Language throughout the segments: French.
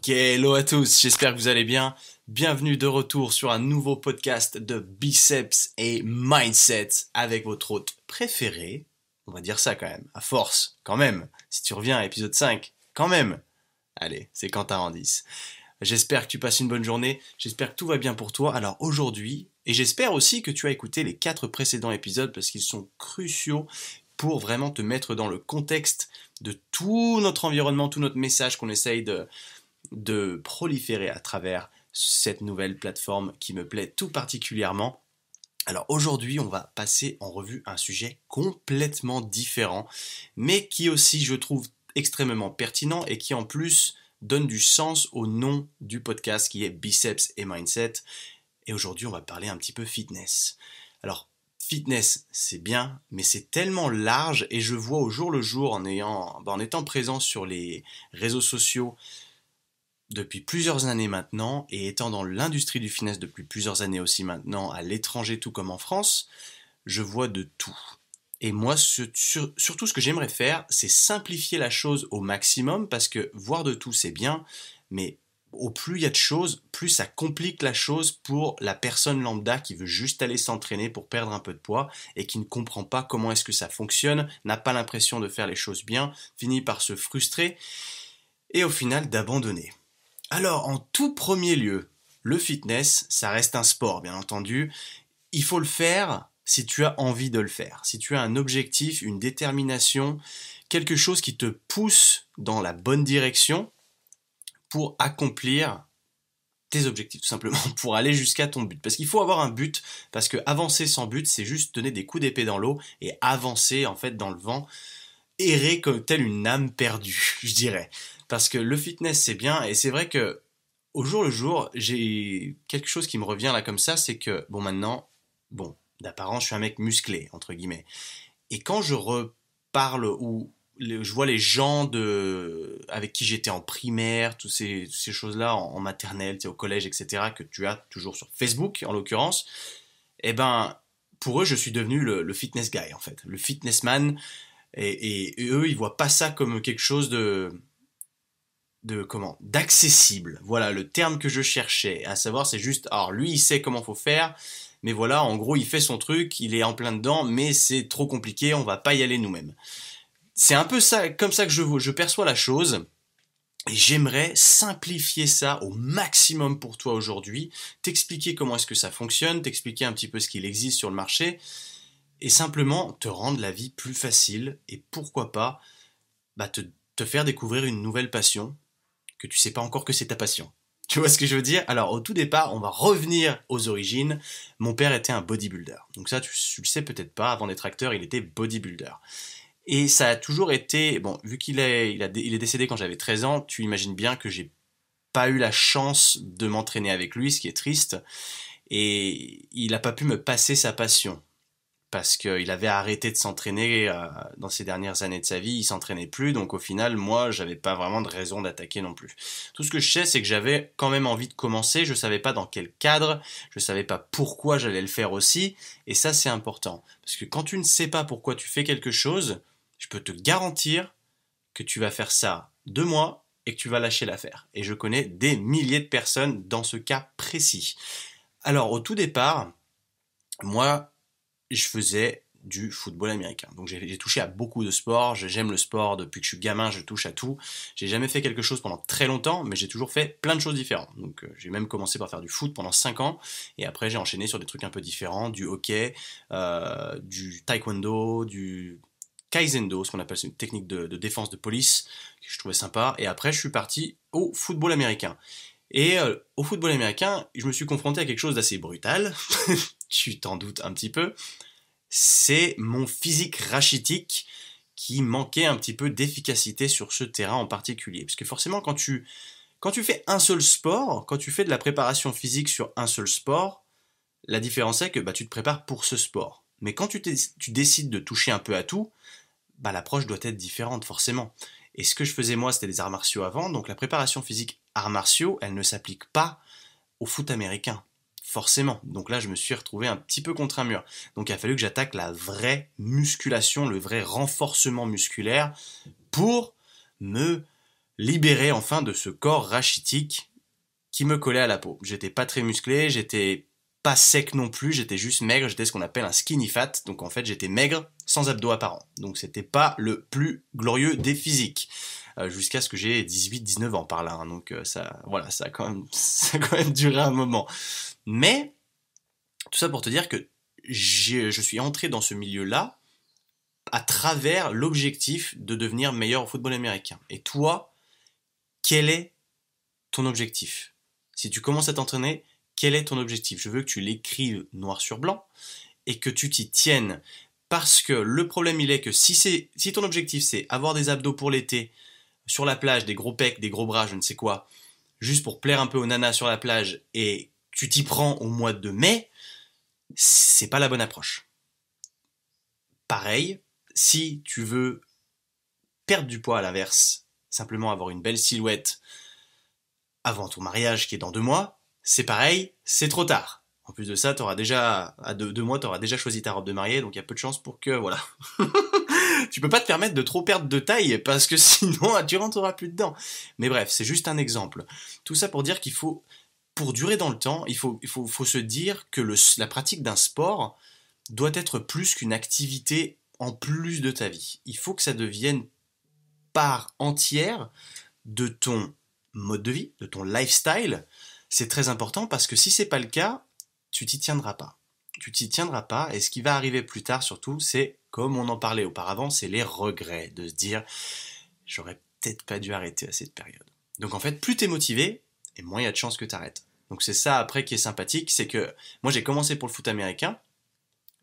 Ok, hello à tous, j'espère que vous allez bien. Bienvenue de retour sur un nouveau podcast de Biceps et Mindset avec votre hôte préféré. On va dire ça quand même, à force, quand même. Si tu reviens à l'épisode 5, quand même. Allez, c'est Quentin en 10. J'espère que tu passes une bonne journée, j'espère que tout va bien pour toi. Alors aujourd'hui, et j'espère aussi que tu as écouté les 4 précédents épisodes parce qu'ils sont cruciaux pour vraiment te mettre dans le contexte de tout notre environnement, tout notre message qu'on essaye de proliférer à travers cette nouvelle plateforme qui me plaît tout particulièrement. Alors aujourd'hui, on va passer en revue un sujet complètement différent, mais qui aussi, je trouve, extrêmement pertinent et qui en plus donne du sens au nom du podcast qui est Biceps et Mindset. Et aujourd'hui, on va parler un petit peu fitness. Alors, fitness, c'est bien, mais c'est tellement large et je vois au jour le jour en étant présent sur les réseaux sociaux depuis plusieurs années maintenant et étant dans l'industrie du fitness depuis plusieurs années aussi maintenant, à l'étranger tout comme en France, je vois de tout. Et moi, surtout ce que j'aimerais faire, c'est simplifier la chose au maximum parce que voir de tout c'est bien, mais au plus il y a de choses, plus ça complique la chose pour la personne lambda qui veut juste aller s'entraîner pour perdre un peu de poids et qui ne comprend pas comment est-ce que ça fonctionne, n'a pas l'impression de faire les choses bien, finit par se frustrer et au final d'abandonner. Alors, en tout premier lieu, le fitness, ça reste un sport, bien entendu. Il faut le faire si tu as envie de le faire, si tu as un objectif, une détermination, quelque chose qui te pousse dans la bonne direction pour accomplir tes objectifs, tout simplement, pour aller jusqu'à ton but. Parce qu'il faut avoir un but, parce que avancer sans but, c'est juste donner des coups d'épée dans l'eau et avancer, en fait, dans le vent, errer comme telle une âme perdue, je dirais. Parce que le fitness, c'est bien, et c'est vrai que au jour le jour, j'ai quelque chose qui me revient là comme ça, c'est que, d'apparence, je suis un mec musclé, entre guillemets. Et quand je reparle ou je vois les gens avec qui j'étais en primaire, toutes ces choses-là, en maternelle, au collège, etc., que tu as toujours sur Facebook, en l'occurrence, eh ben, pour eux, je suis devenu le fitness guy, en fait. Le fitness man. Et eux, ils voient pas ça comme quelque chose d'accessible. Voilà le terme que je cherchais, à savoir c'est juste, alors lui il sait comment faut faire, mais voilà, en gros il fait son truc, il est en plein dedans, mais c'est trop compliqué, on va pas y aller nous-mêmes. C'est un peu ça, comme ça que je perçois la chose, et j'aimerais simplifier ça au maximum pour toi aujourd'hui, t'expliquer comment est-ce que ça fonctionne, t'expliquer un petit peu ce qu'il existe sur le marché, et simplement te rendre la vie plus facile, et pourquoi pas, te faire découvrir une nouvelle passion, que tu sais pas encore que c'est ta passion. Tu vois ce que je veux dire? Alors au tout départ, on va revenir aux origines. Mon père était un bodybuilder. Donc ça, tu le sais peut-être pas, avant d'être acteur, il était bodybuilder. Et ça a toujours été, bon, vu il est décédé quand j'avais 13 ans, tu imagines bien que j'ai pas eu la chance de m'entraîner avec lui, ce qui est triste. Et il a pas pu me passer sa passion parce qu'il avait arrêté de s'entraîner dans ces dernières années de sa vie, il s'entraînait plus, donc au final, moi, j'avais pas vraiment de raison d'attaquer non plus. Tout ce que je sais, c'est que j'avais quand même envie de commencer, je savais pas dans quel cadre, je savais pas pourquoi j'allais le faire aussi, et ça c'est important. Parce que quand tu ne sais pas pourquoi tu fais quelque chose, je peux te garantir que tu vas faire ça 2 mois et que tu vas lâcher l'affaire. Et je connais des milliers de personnes dans ce cas précis. Alors au tout départ, moi, je faisais du football américain. Donc j'ai touché à beaucoup de sports, j'aime le sport depuis que je suis gamin, je touche à tout. J'ai jamais fait quelque chose pendant très longtemps, mais j'ai toujours fait plein de choses différentes. Donc j'ai même commencé par faire du foot pendant 5 ans, et après j'ai enchaîné sur des trucs un peu différents, du hockey, du taekwondo, du kaizendo, ce qu'on appelle, c'est une technique de défense de police, que je trouvais sympa, et après je suis parti au football américain. Et au football américain, je me suis confronté à quelque chose d'assez brutal, tu t'en doutes un petit peu, c'est mon physique rachitique qui manquait un petit peu d'efficacité sur ce terrain en particulier. Parce que forcément, quand tu fais un seul sport, quand tu fais de la préparation physique sur un seul sport, la différence est que tu te prépares pour ce sport. Mais quand tu décides de toucher un peu à tout, l'approche doit être différente forcément. Et ce que je faisais moi, c'était des arts martiaux avant, donc la préparation physique arts martiaux, elle ne s'applique pas au foot américain. Forcément. Donc là, je me suis retrouvé un petit peu contre un mur. Donc il a fallu que j'attaque la vraie musculation, le vrai renforcement musculaire pour me libéré enfin de ce corps rachitique qui me collait à la peau. J'étais pas très musclé, j'étais pas sec non plus, j'étais juste maigre, j'étais ce qu'on appelle un skinny fat, donc en fait j'étais maigre sans abdos apparents. Donc c'était pas le plus glorieux des physiques. Jusqu'à ce que j'ai 18-19 ans par là, hein. Donc ça a quand même, ça a quand même duré un moment. Mais, tout ça pour te dire que je suis entré dans ce milieu-là à travers l'objectif de devenir meilleur au football américain. Et toi, quel est ton objectif? Si tu commences à t'entraîner, quel est ton objectif? Je veux que tu l'écrives noir sur blanc et que tu t'y tiennes. Parce que le problème, il est que si ton objectif, c'est avoir des abdos pour l'été, sur la plage, des gros pecs, des gros bras, je ne sais quoi, juste pour plaire un peu aux nanas sur la plage, et tu t'y prends au mois de mai, c'est pas la bonne approche. Pareil, si tu veux perdre du poids à l'inverse, simplement avoir une belle silhouette avant ton mariage qui est dans 2 mois, c'est pareil, c'est trop tard. En plus de ça, à 2 mois, t'auras déjà choisi ta robe de mariée, donc il y a peu de chances pour que, voilà. Tu peux pas te permettre de trop perdre de taille, parce que sinon, tu rentreras plus dedans. Mais bref, c'est juste un exemple. Tout ça pour dire qu'il faut, pour durer dans le temps, il faut se dire que la pratique d'un sport doit être plus qu'une activité en plus de ta vie. Il faut que ça devienne part entière de ton mode de vie, de ton lifestyle. C'est très important parce que si c'est pas le cas, tu t'y tiendras pas. Tu t'y tiendras pas, et ce qui va arriver plus tard surtout, c'est, comme on en parlait auparavant, c'est les regrets, de se dire j'aurais peut-être pas dû arrêter à cette période. Donc en fait, plus t'es motivé, et moins il y a de chances que t'arrêtes. Donc c'est ça après qui est sympathique, c'est que moi j'ai commencé pour le foot américain,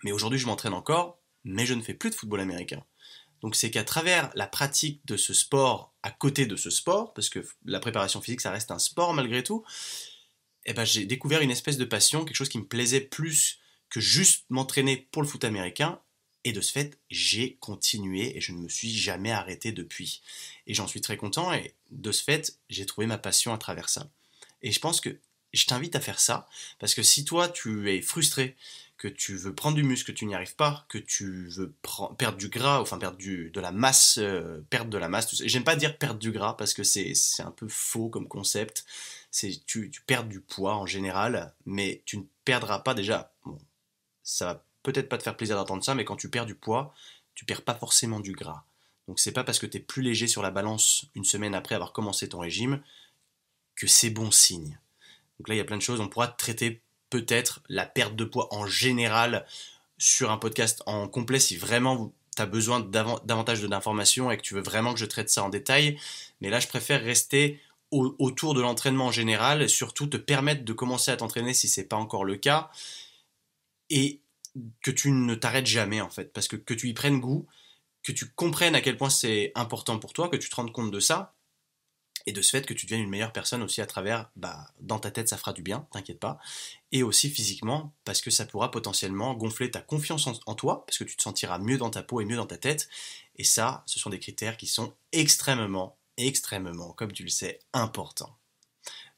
mais aujourd'hui je m'entraîne encore, mais je ne fais plus de football américain. Donc c'est qu'à travers la pratique de ce sport, à côté de ce sport, parce que la préparation physique ça reste un sport malgré tout, eh ben, j'ai découvert une espèce de passion, quelque chose qui me plaisait plus que juste m'entraîner pour le foot américain. Et de ce fait, j'ai continué et je ne me suis jamais arrêté depuis. Et j'en suis très content, et de ce fait, j'ai trouvé ma passion à travers ça. Et je pense que je t'invite à faire ça, parce que si toi tu es frustré, que tu veux prendre du muscle, que tu n'y arrives pas, que tu veux perdre du gras, enfin de la masse, perdre de la masse, tout ça. J'aime pas dire perdre du gras parce que c'est un peu faux comme concept. Tu perds du poids en général, mais tu ne perdras pas déjà. Bon, ça va peut-être pas te faire plaisir d'entendre ça, mais quand tu perds du poids, tu perds pas forcément du gras. Donc c'est pas parce que tu es plus léger sur la balance une semaine après avoir commencé ton régime que c'est bon signe. Donc là, il y a plein de choses. On pourra traiter peut-être la perte de poids en général sur un podcast en complet si vraiment tu as besoin davantage d'informations et que tu veux vraiment que je traite ça en détail. Mais là, je préfère rester autour de l'entraînement en général, et surtout te permettre de commencer à t'entraîner si c'est pas encore le cas, et que tu ne t'arrêtes jamais en fait, parce que tu y prennes goût, que tu comprennes à quel point c'est important pour toi, que tu te rendes compte de ça, et de ce fait que tu deviennes une meilleure personne aussi à travers, dans ta tête ça fera du bien, t'inquiète pas, et aussi physiquement, parce que ça pourra potentiellement gonfler ta confiance en toi, parce que tu te sentiras mieux dans ta peau et mieux dans ta tête, et ça, ce sont des critères qui sont extrêmement, comme tu le sais, importants.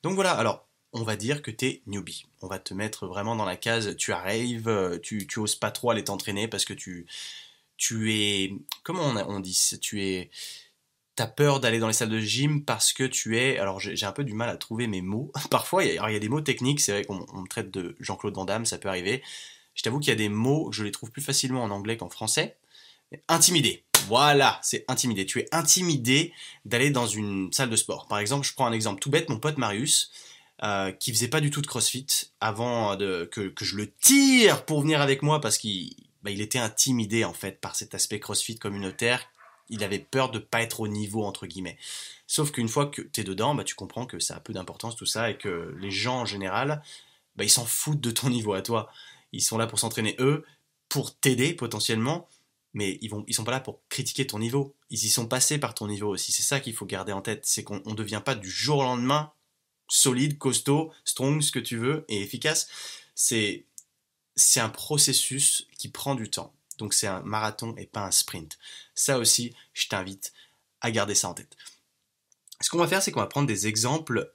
Donc voilà, alors, on va dire que t'es newbie. On va te mettre vraiment dans la case, tu arrives, tu oses pas trop aller t'entraîner parce que tu es, comment on dit, t'as peur d'aller dans les salles de gym parce que tu es, alors j'ai un peu du mal à trouver mes mots. Parfois, il y a des mots techniques, c'est vrai qu'on me traite de Jean-Claude Van Damme, ça peut arriver. Je t'avoue qu'il y a des mots, je les trouve plus facilement en anglais qu'en français. Intimidé. Voilà, c'est intimidé. Tu es intimidé d'aller dans une salle de sport. Par exemple, je prends un exemple tout bête, mon pote Marius, qui faisait pas du tout de CrossFit avant que je le tire pour venir avec moi parce qu'il était intimidé en fait par cet aspect CrossFit communautaire. Il avait peur de pas être au niveau entre guillemets. Sauf qu'une fois que t'es dedans, tu comprends que ça a peu d'importance tout ça et que les gens en général, ils s'en foutent de ton niveau à toi. Ils sont là pour s'entraîner eux, pour t'aider potentiellement, mais ils sont pas là pour critiquer ton niveau. Ils y sont passés par ton niveau aussi. C'est ça qu'il faut garder en tête, c'est qu'on ne devient pas du jour au lendemain solide, costaud, strong, ce que tu veux, et efficace. C'est un processus qui prend du temps. Donc c'est un marathon et pas un sprint. Ça aussi, je t'invite à garder ça en tête. Ce qu'on va faire, c'est qu'on va prendre des exemples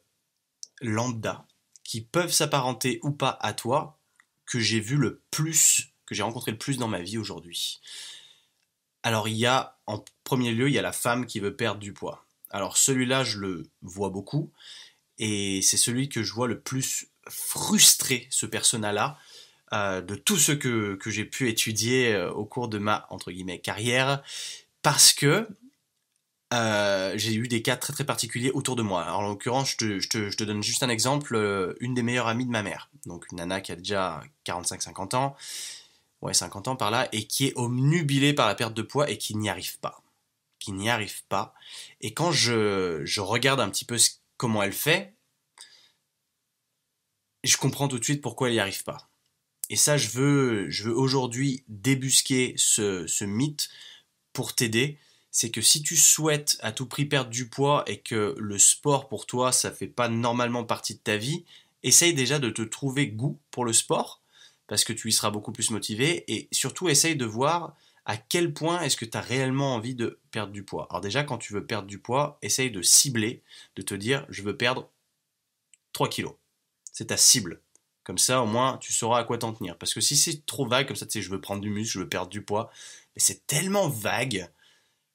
lambda qui peuvent s'apparenter ou pas à toi, que j'ai vu le plus, que j'ai rencontré le plus dans ma vie aujourd'hui. Alors en premier lieu, il y a la femme qui veut perdre du poids. Alors celui-là, je le vois beaucoup, et c'est celui que je vois le plus frustré, ce persona-là, de tous ceux que j'ai pu étudier au cours de ma, entre guillemets, carrière, parce que j'ai eu des cas très très particuliers autour de moi. Alors, en l'occurrence, je te donne juste un exemple, une des meilleures amies de ma mère, donc une nana qui a déjà 45-50 ans, ouais 50 ans par là, et qui est omnubilée par la perte de poids et qui n'y arrive pas. Qui n'y arrive pas. Et quand je regarde un petit peu comment elle fait, je comprends tout de suite pourquoi elle n'y arrive pas. Et ça, je veux aujourd'hui débusquer ce mythe pour t'aider. C'est que si tu souhaites à tout prix perdre du poids et que le sport pour toi, ça fait pas normalement partie de ta vie, essaye déjà de te trouver goût pour le sport, parce que tu y seras beaucoup plus motivé, et surtout essaye de voir à quel point est-ce que tu as réellement envie de perdre du poids. Alors déjà, quand tu veux perdre du poids, essaye de cibler, de te dire, je veux perdre 3 kilos. C'est ta cible. Comme ça, au moins, tu sauras à quoi t'en tenir. Parce que si c'est trop vague, comme ça, tu sais, je veux prendre du muscle, je veux perdre du poids, mais c'est tellement vague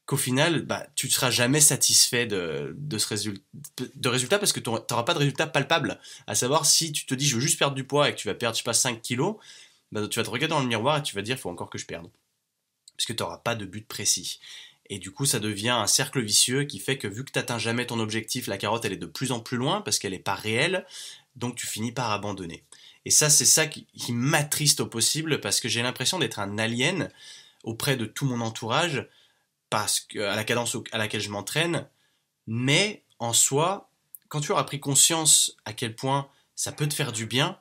qu'au final, bah, tu ne seras jamais satisfait de ce résultat parce que tu n'auras pas de résultat palpable. À savoir, si tu te dis, je veux juste perdre du poids et que tu vas perdre, je sais pas, 5 kilos, bah, tu vas te regarder dans le miroir et tu vas dire, il faut encore que je perde. Parce que tu n'auras pas de but précis. Et du coup, ça devient un cercle vicieux qui fait que vu que tu n'atteins jamais ton objectif, la carotte, elle est de plus en plus loin parce qu'elle n'est pas réelle, donc tu finis par abandonner. Et ça, c'est ça qui m'attriste au possible parce que j'ai l'impression d'être un alien auprès de tout mon entourage parce que, à la cadence à laquelle je m'entraîne, mais en soi, quand tu auras pris conscience à quel point ça peut te faire du bien,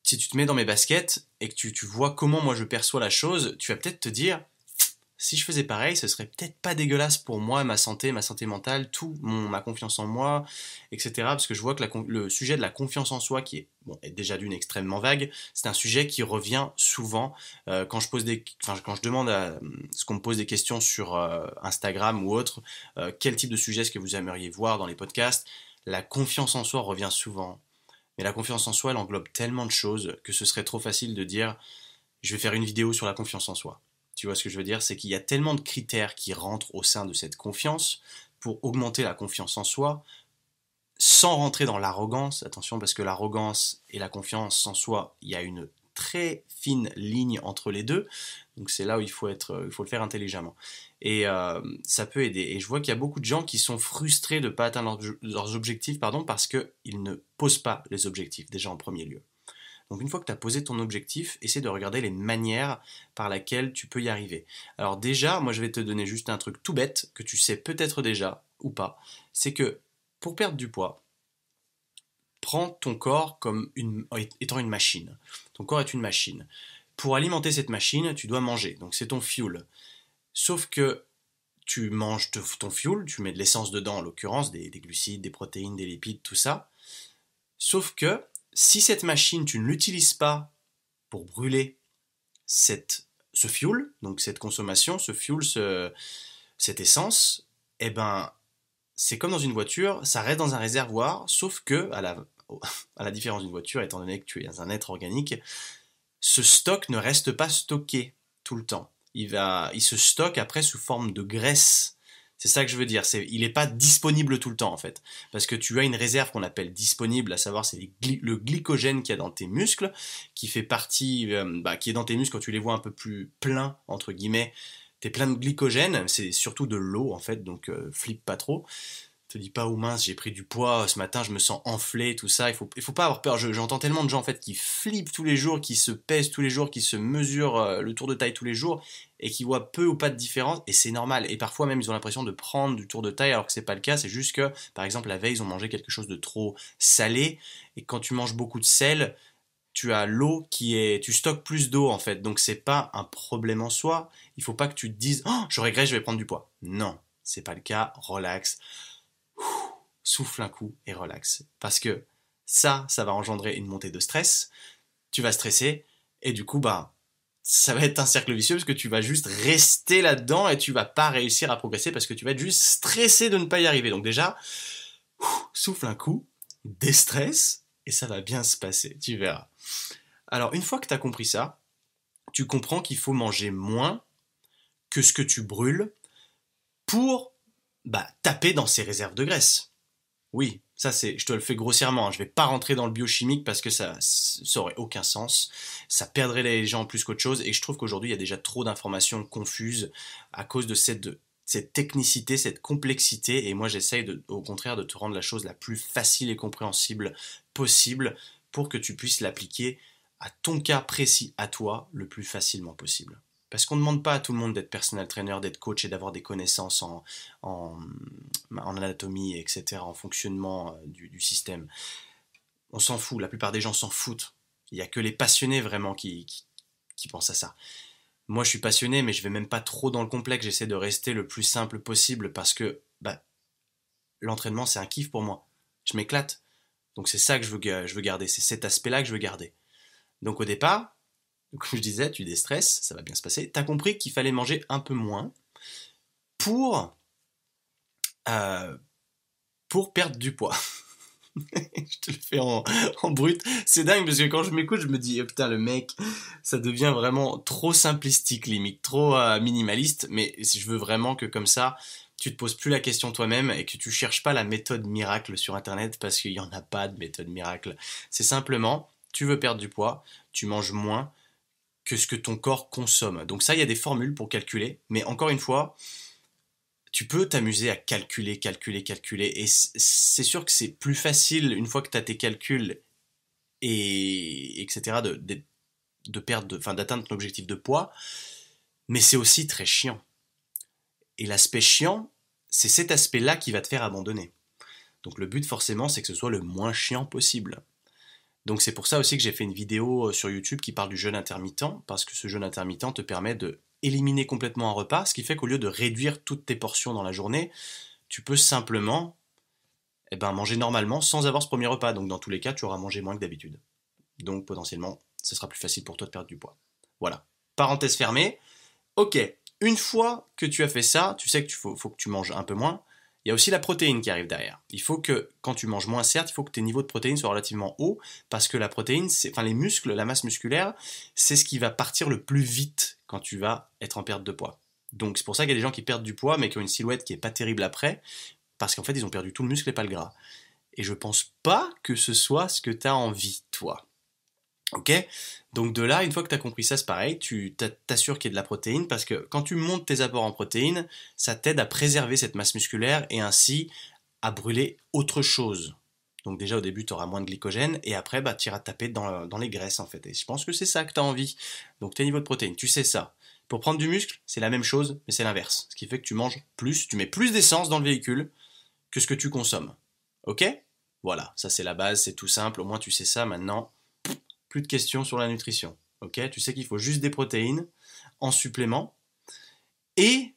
si tu te mets dans mes baskets et que tu vois comment moi je perçois la chose, tu vas peut-être te dire, si je faisais pareil, ce serait peut-être pas dégueulasse pour moi, ma santé mentale, ma confiance en moi, etc. Parce que je vois que le sujet de la confiance en soi, qui est, bon, est déjà d'une extrêmement vague, c'est un sujet qui revient souvent quand quand je demande à ce qu'on me pose des questions sur Instagram ou autre, quel type de sujet est-ce que vous aimeriez voir dans les podcasts. La confiance en soi revient souvent. Mais la confiance en soi, elle englobe tellement de choses que ce serait trop facile de dire je vais faire une vidéo sur la confiance en soi. Tu vois ce que je veux dire? C'est qu'il y a tellement de critères qui rentrent au sein de cette confiance pour augmenter la confiance en soi, sans rentrer dans l'arrogance. Attention, parce que l'arrogance et la confiance en soi, il y a une très fine ligne entre les deux. Donc c'est là où il faut le faire intelligemment. Et ça peut aider. Et je vois qu'il y a beaucoup de gens qui sont frustrés de ne pas atteindre leurs objectifs, pardon, parce qu'ils ne posent pas les objectifs, déjà en premier lieu. Donc une fois que tu as posé ton objectif, essaie de regarder les manières par lesquelles tu peux y arriver. Alors déjà, moi je vais te donner juste un truc tout bête que tu sais peut-être déjà ou pas, c'est que pour perdre du poids, prends ton corps comme étant une machine. Ton corps est une machine. Pour alimenter cette machine, tu dois manger, donc c'est ton fuel. Sauf que tu manges ton fuel, tu mets de l'essence dedans en l'occurrence, des glucides, des protéines, des lipides, tout ça. Sauf que si cette machine, tu ne l'utilises pas pour brûler ce fuel, donc cette consommation, ce fuel, cette essence, eh ben, c'est comme dans une voiture, ça reste dans un réservoir, sauf que, à la différence d'une voiture, étant donné que tu es un être organique, ce stock ne reste pas stocké tout le temps. Il se stocke après sous forme de graisse. C'est ça que je veux dire. Il n'est pas disponible tout le temps en fait, parce que tu as une réserve qu'on appelle disponible, à savoir c'est le glycogène qu'il y a dans tes muscles, qui fait partie, qui est dans tes muscles quand tu les vois un peu plus pleins entre guillemets. T'es plein de glycogène, c'est surtout de l'eau en fait, donc flippe pas trop. Te dis pas, oh mince, j'ai pris du poids ce matin, je me sens enflé, tout ça. Il faut pas avoir peur. J'entends tellement de gens en fait qui flippent tous les jours, qui se pèsent tous les jours, qui se mesurent le tour de taille tous les jours et qui voient peu ou pas de différence. Et c'est normal. Et parfois même ils ont l'impression de prendre du tour de taille alors que c'est pas le cas. C'est juste que, par exemple, la veille ils ont mangé quelque chose de trop salé et quand tu manges beaucoup de sel, tu as l'eau tu stockes plus d'eau en fait. Donc c'est pas un problème en soi. Il faut pas que tu te dises, oh, je regrette, je vais prendre du poids. Non, c'est pas le cas. Relax, souffle un coup et relaxe. Parce que ça va engendrer une montée de stress, tu vas stresser, et du coup, bah, ça va être un cercle vicieux parce que tu vas juste rester là-dedans et tu vas pas réussir à progresser parce que tu vas être juste stressé de ne pas y arriver. Donc déjà, souffle un coup, déstresse, et ça va bien se passer, tu verras. Alors, une fois que tu as compris ça, tu comprends qu'il faut manger moins que ce que tu brûles pour taper dans ses réserves de graisse. Oui, ça je te le fais grossièrement, hein. Je vais pas rentrer dans le biochimique parce que ça aurait aucun sens. Ça perdrait les gens plus qu'autre chose et je trouve qu'aujourd'hui il y a déjà trop d'informations confuses à cause de cette technicité, cette complexité et moi j'essaye au contraire de te rendre la chose la plus facile et compréhensible possible pour que tu puisses l'appliquer à ton cas précis, à toi, le plus facilement possible. Parce qu'on ne demande pas à tout le monde d'être personal trainer, d'être coach et d'avoir des connaissances en, en anatomie, etc., en fonctionnement du système. On s'en fout, la plupart des gens s'en foutent. Il n'y a que les passionnés vraiment qui pensent à ça. Moi je suis passionné, mais je vais même pas trop dans le complexe, j'essaie de rester le plus simple possible parce que l'entraînement c'est un kiff pour moi. Je m'éclate. Donc c'est ça que je veux garder, c'est cet aspect-là que je veux garder. Donc au départ, comme je disais, tu déstresses, ça va bien se passer. Tu as compris qu'il fallait manger un peu moins pour perdre du poids. Je te le fais en brut. C'est dingue parce que quand je m'écoute, je me dis, oh putain, le mec, ça devient vraiment trop simplistique, limite, trop minimaliste. Mais je veux vraiment que comme ça, tu te poses plus la question toi-même et que tu cherches pas la méthode miracle sur Internet parce qu'il n'y en a pas de méthode miracle. C'est simplement, tu veux perdre du poids, tu manges moins que ce que ton corps consomme. Donc ça, il y a des formules pour calculer, mais encore une fois, tu peux t'amuser à calculer, et c'est sûr que c'est plus facile une fois que tu as tes calculs et etc. de perdre, enfin d'atteindre ton objectif de poids, mais c'est aussi très chiant. Et l'aspect chiant, c'est cet aspect-là qui va te faire abandonner. Donc le but forcément, c'est que ce soit le moins chiant possible. Donc c'est pour ça aussi que j'ai fait une vidéo sur YouTube qui parle du jeûne intermittent, parce que ce jeûne intermittent te permet de éliminer complètement un repas, ce qui fait qu'au lieu de réduire toutes tes portions dans la journée, tu peux simplement manger normalement sans avoir ce premier repas. Donc dans tous les cas, tu auras mangé moins que d'habitude. Donc potentiellement, ce sera plus facile pour toi de perdre du poids. Voilà. Parenthèse fermée. Ok, une fois que tu as fait ça, tu sais qu'il faut que tu manges un peu moins. Il y a aussi la protéine qui arrive derrière. Il faut que, quand tu manges moins, certes, il faut que tes niveaux de protéines soient relativement hauts, parce que la protéine, les muscles, la masse musculaire, c'est ce qui va partir le plus vite quand tu vas être en perte de poids. Donc c'est pour ça qu'il y a des gens qui perdent du poids, mais qui ont une silhouette qui est pas terrible après, parce qu'en fait, ils ont perdu tout le muscle et pas le gras. Et je pense pas que ce soit ce que tu as envie, toi. Ok? Donc de là, une fois que tu as compris ça, c'est pareil, tu t'assures qu'il y ait de la protéine parce que quand tu montes tes apports en protéines, ça t'aide à préserver cette masse musculaire et ainsi à brûler autre chose. Donc déjà au début, tu auras moins de glycogène et après, tu iras taper dans les graisses en fait. Et je pense que c'est ça que tu as envie. Donc tes niveaux de protéines, tu sais ça. Pour prendre du muscle, c'est la même chose, mais c'est l'inverse. Ce qui fait que tu manges plus, tu mets plus d'essence dans le véhicule que ce que tu consommes. Ok? Voilà, ça c'est la base, c'est tout simple, au moins tu sais ça maintenant. Plus de questions sur la nutrition. Ok, tu sais qu'il faut juste des protéines en supplément et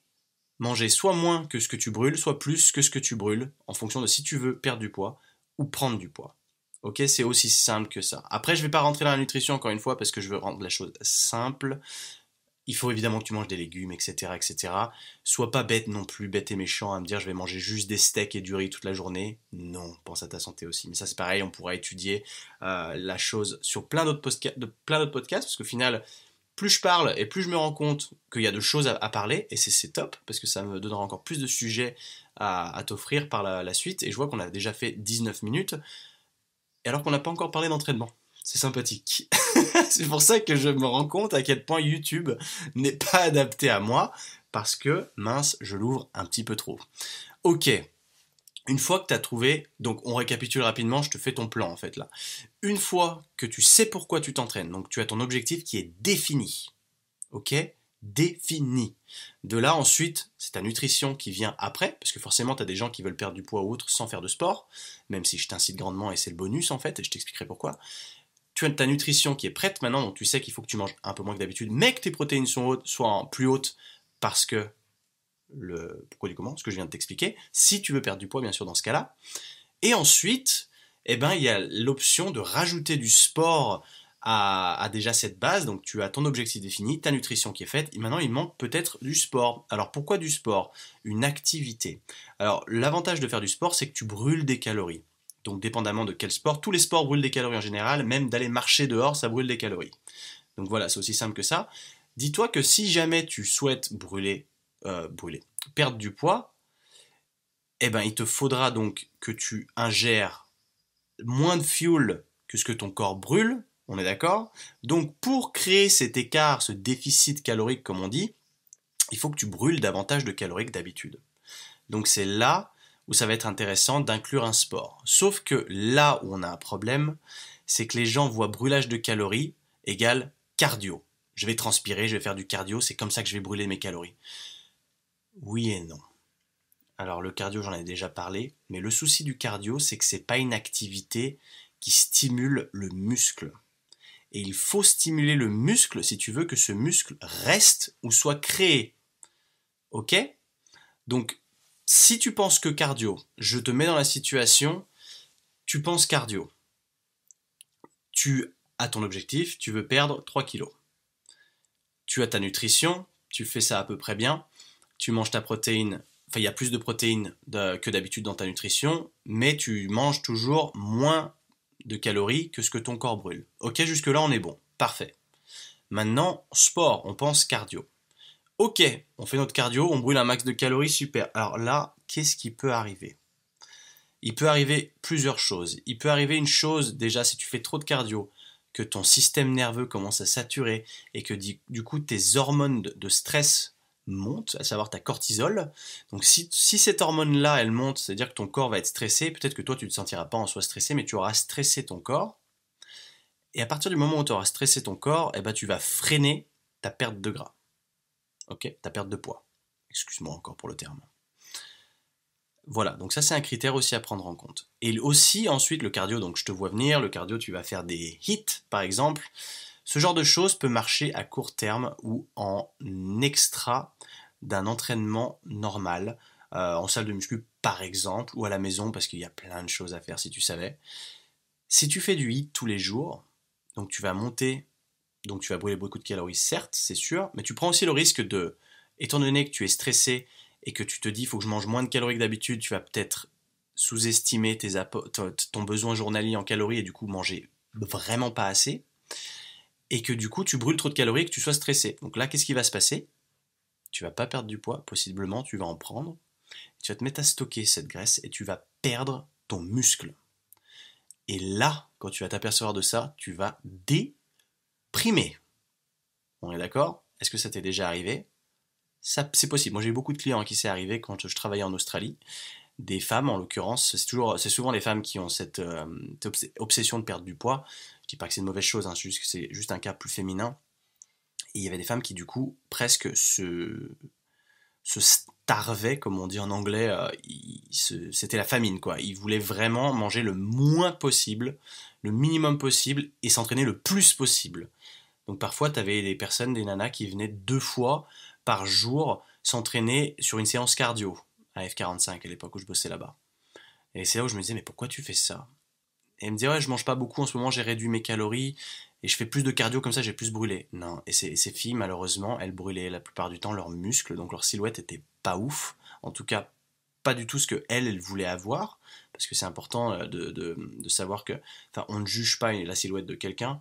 manger soit moins que ce que tu brûles, soit plus que ce que tu brûles en fonction de si tu veux perdre du poids ou prendre du poids. Ok, c'est aussi simple que ça. Après, je ne vais pas rentrer dans la nutrition encore une fois parce que je veux rendre la chose simple. Il faut évidemment que tu manges des légumes, etc., etc. Sois pas bête non plus, bête et méchant à me dire je vais manger juste des steaks et du riz toute la journée. Non, pense à ta santé aussi. Mais ça c'est pareil, on pourra étudier la chose sur plein d'autres podcasts, parce qu'au final, plus je parle et plus je me rends compte qu'il y a de choses à parler, et c'est top, parce que ça me donnera encore plus de sujets à t'offrir par la suite. Et je vois qu'on a déjà fait 19 minutes, et alors qu'on n'a pas encore parlé d'entraînement. C'est sympathique. C'est pour ça que je me rends compte à quel point YouTube n'est pas adapté à moi, parce que, mince, je l'ouvre un petit peu trop. Ok, une fois que tu as trouvé, donc on récapitule rapidement, je te fais ton plan en fait là. Une fois que tu sais pourquoi tu t'entraînes, donc tu as ton objectif qui est défini, ok? Défini. De là ensuite, c'est ta nutrition qui vient après, parce que forcément tu as des gens qui veulent perdre du poids ou autre sans faire de sport, même si je t'incite grandement et c'est le bonus en fait, et je t'expliquerai pourquoi. Tu as ta nutrition qui est prête maintenant, donc tu sais qu'il faut que tu manges un peu moins que d'habitude, mais que tes protéines soient plus hautes parce que le pourquoi du comment, ce que je viens de t'expliquer, si tu veux perdre du poids bien sûr dans ce cas-là. Et ensuite, il y a l'option de rajouter du sport à déjà cette base, donc tu as ton objectif défini, ta nutrition qui est faite, et maintenant il manque peut-être du sport. Alors pourquoi du sport? Une activité. Alors l'avantage de faire du sport, c'est que tu brûles des calories. Donc dépendamment de quel sport, tous les sports brûlent des calories en général, même d'aller marcher dehors, ça brûle des calories. Donc voilà, c'est aussi simple que ça. Dis-toi que si jamais tu souhaites perdre du poids, eh ben, il te faudra donc que tu ingères moins de fuel que ce que ton corps brûle, on est d'accord? Donc pour créer cet écart, ce déficit calorique comme on dit, il faut que tu brûles davantage de calories que d'habitude. Donc c'est là où ça va être intéressant d'inclure un sport. Sauf que là où on a un problème, c'est que les gens voient brûlage de calories égale cardio. Je vais transpirer, je vais faire du cardio, c'est comme ça que je vais brûler mes calories. Oui et non. Alors le cardio, j'en ai déjà parlé, mais le souci du cardio, c'est que c'est pas une activité qui stimule le muscle. Et il faut stimuler le muscle si tu veux que ce muscle reste ou soit créé. Ok? Donc, si tu penses que cardio, je te mets dans la situation, tu penses cardio. Tu as ton objectif, tu veux perdre 3 kilos. Tu as ta nutrition, tu fais ça à peu près bien, tu manges ta protéine, enfin il y a plus de protéines que d'habitude dans ta nutrition, mais tu manges toujours moins de calories que ce que ton corps brûle. Ok, jusque-là on est bon, parfait. Maintenant, sport, on pense cardio. Ok, on fait notre cardio, on brûle un max de calories, super. Alors là, qu'est-ce qui peut arriver? Il peut arriver plusieurs choses. Il peut arriver une chose, déjà, si tu fais trop de cardio, que ton système nerveux commence à saturer et que du coup tes hormones de stress montent, à savoir ta cortisol. Donc si cette hormone-là, elle monte, c'est-à-dire que ton corps va être stressé, peut-être que toi tu ne te sentiras pas en soi stressé, mais tu auras stressé ton corps. Et à partir du moment où tu auras stressé ton corps, eh ben, tu vas freiner ta perte de gras. Ok, ta perte de poids. Excuse-moi encore pour le terme. Voilà, donc ça c'est un critère aussi à prendre en compte. Et aussi ensuite le cardio, donc je te vois venir, le cardio tu vas faire des hits par exemple. Ce genre de choses peut marcher à court terme ou en extra d'un entraînement normal, en salle de muscu par exemple, ou à la maison parce qu'il y a plein de choses à faire si tu savais. Si tu fais du hit tous les jours, donc tu vas monter, donc tu vas brûler beaucoup de calories certes, c'est sûr, mais tu prends aussi le risque de, étant donné que tu es stressé, et que tu te dis il faut que je mange moins de calories que d'habitude, tu vas peut-être sous-estimer ton besoin journalier en calories et du coup manger vraiment pas assez, et que du coup tu brûles trop de calories et que tu sois stressé. Donc là, qu'est-ce qui va se passer? Tu vas pas perdre du poids, possiblement tu vas en prendre, tu vas te mettre à stocker cette graisse et tu vas perdre ton muscle. Et là, quand tu vas t'apercevoir de ça, tu vas déprimer. On est d'accord? Est-ce que ça t'est déjà arrivé? Ça, c'est possible. Moi, j'ai eu beaucoup de clients à qui c'est arrivé quand je travaillais en Australie. Des femmes, en l'occurrence, c'est souvent les femmes qui ont cette obsession de perdre du poids. Je dis pas que c'est une mauvaise chose, hein, c'est juste un cas plus féminin. Et il y avait des femmes qui, du coup, presque se starvaient, comme on dit en anglais. C'était la famine, quoi. Ils voulaient vraiment manger le moins possible, le minimum possible, et s'entraîner le plus possible. Donc parfois, tu avais des personnes, des nanas, qui venaient 2 fois par jour s'entraîner sur une séance cardio à F45 à l'époque où je bossais là-bas. Et c'est là où je me disais, mais pourquoi tu fais ça? Et elle me disait, ouais, je mange pas beaucoup en ce moment, j'ai réduit mes calories et je fais plus de cardio comme ça, j'ai plus brûlé. Non, et ces filles, malheureusement, elles brûlaient la plupart du temps leurs muscles, donc leur silhouette était pas ouf. En tout cas, pas du tout ce que elles voulaient avoir, parce que c'est important de savoir que, enfin, on ne juge pas la silhouette de quelqu'un,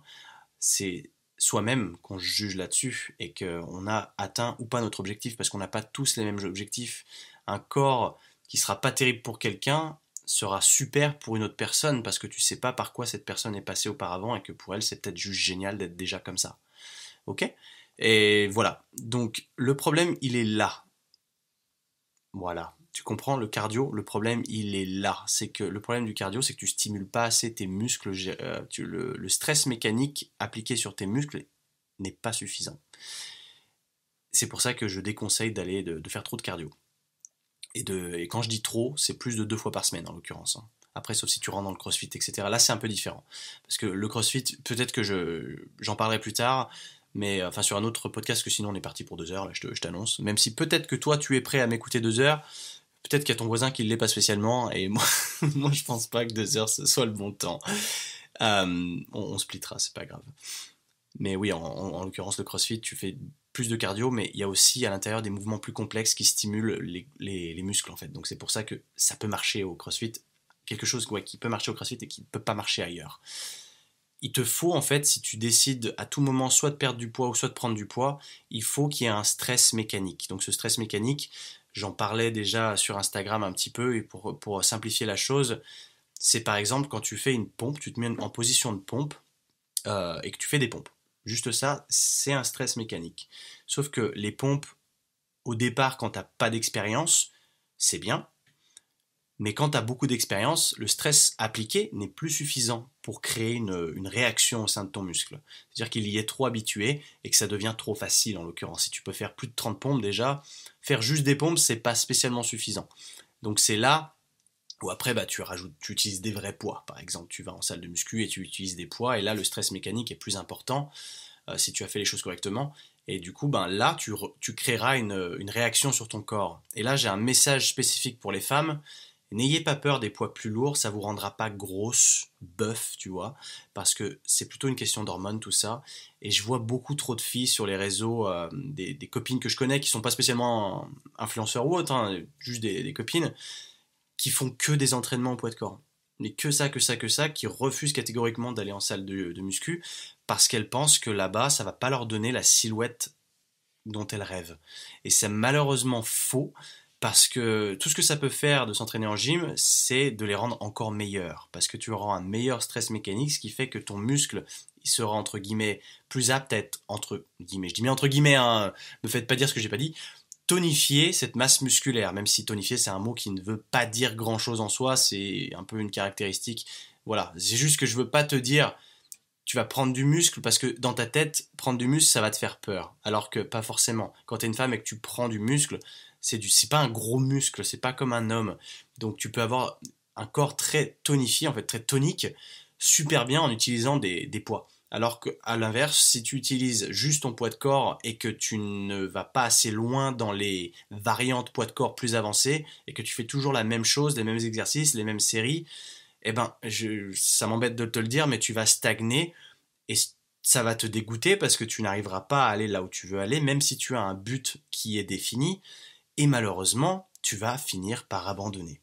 c'est soi-même qu'on juge là-dessus et qu'on a atteint ou pas notre objectif parce qu'on n'a pas tous les mêmes objectifs. Un corps qui sera pas terrible pour quelqu'un sera super pour une autre personne parce que tu sais pas par quoi cette personne est passée auparavant et que pour elle c'est peut-être juste génial d'être déjà comme ça. Ok? Et voilà. Donc le problème il est là. Voilà. Tu comprends le cardio, le problème il est là. C'est que le problème du cardio, c'est que tu stimules pas assez tes muscles. Le stress mécanique appliqué sur tes muscles n'est pas suffisant. C'est pour ça que je déconseille de faire trop de cardio. Et quand je dis trop, c'est plus de 2 fois par semaine en l'occurrence, hein. Après, sauf si tu rentres dans le crossfit, etc. Là, c'est un peu différent. Parce que le crossfit, peut-être que j'en parlerai plus tard, mais enfin sur un autre podcast, que sinon on est parti pour 2 heures, là, je t'annonce. Même si peut-être que toi, tu es prêt à m'écouter 2 heures, peut-être qu'il y a ton voisin qui ne l'est pas spécialement, et moi, moi je pense pas que 2 heures ce soit le bon temps. On splittera, c'est pas grave. Mais oui, en l'occurrence, le CrossFit, tu fais plus de cardio, mais il y a aussi à l'intérieur des mouvements plus complexes qui stimulent les muscles en fait. Donc c'est pour ça que ça peut marcher au CrossFit, quelque chose qui peut marcher au CrossFit et qui ne peut pas marcher ailleurs. Il te faut en fait, si tu décides à tout moment soit de perdre du poids ou soit de prendre du poids, il faut qu'il y ait un stress mécanique. Donc ce stress mécanique, j'en parlais déjà sur Instagram un petit peu, et pour simplifier la chose, c'est par exemple quand tu fais une pompe, tu te mets en position de pompe et que tu fais des pompes. Juste ça, c'est un stress mécanique. Sauf que les pompes, au départ, quand tu n'as pas d'expérience, c'est bien. Mais quand tu as beaucoup d'expérience, le stress appliqué n'est plus suffisant pour créer une réaction au sein de ton muscle. C'est-à-dire qu'il y est trop habitué et que ça devient trop facile en l'occurrence. Si tu peux faire plus de 30 pompes déjà, faire juste des pompes, c'est pas spécialement suffisant. Donc c'est là où après tu utilises des vrais poids. Par exemple, tu vas en salle de muscu et tu utilises des poids, et là le stress mécanique est plus important si tu as fait les choses correctement. Et du coup, là, tu créeras une réaction sur ton corps. Et là, j'ai un message spécifique pour les femmes. N'ayez pas peur des poids plus lourds, ça vous rendra pas grosse, bœuf, tu vois, parce que c'est plutôt une question d'hormones tout ça. Et je vois beaucoup trop de filles sur les réseaux, des copines que je connais qui sont pas spécialement influenceurs ou autres, hein, juste des copines, qui font que des entraînements au poids de corps. Mais que ça, que ça, que ça, qui refusent catégoriquement d'aller en salle de muscu parce qu'elles pensent que là-bas, ça va pas leur donner la silhouette dont elles rêvent. Et c'est malheureusement faux, parce que tout ce que ça peut faire de s'entraîner en gym, c'est de les rendre encore meilleurs. Parce que tu auras un meilleur stress mécanique, ce qui fait que ton muscle, il sera entre guillemets plus apte à être entre guillemets. Je dis bien entre guillemets, hein, ne faites pas dire ce que j'ai pas dit. Tonifier cette masse musculaire, même si tonifier c'est un mot qui ne veut pas dire grand chose en soi, c'est un peu une caractéristique. Voilà, c'est juste que je veux pas te dire tu vas prendre du muscle parce que dans ta tête, prendre du muscle, ça va te faire peur. Alors que pas forcément. Quand tu es une femme et que tu prends du muscle, c'est pas un gros muscle, c'est pas comme un homme. Donc tu peux avoir un corps très tonifié, en fait très tonique, super bien en utilisant des poids. Alors qu'à l'inverse, si tu utilises juste ton poids de corps et que tu ne vas pas assez loin dans les variantes poids de corps plus avancées et que tu fais toujours la même chose, les mêmes exercices, les mêmes séries, eh ben, ça m'embête de te le dire, mais tu vas stagner et ça va te dégoûter parce que tu n'arriveras pas à aller là où tu veux aller, même si tu as un but qui est défini, et malheureusement, tu vas finir par abandonner,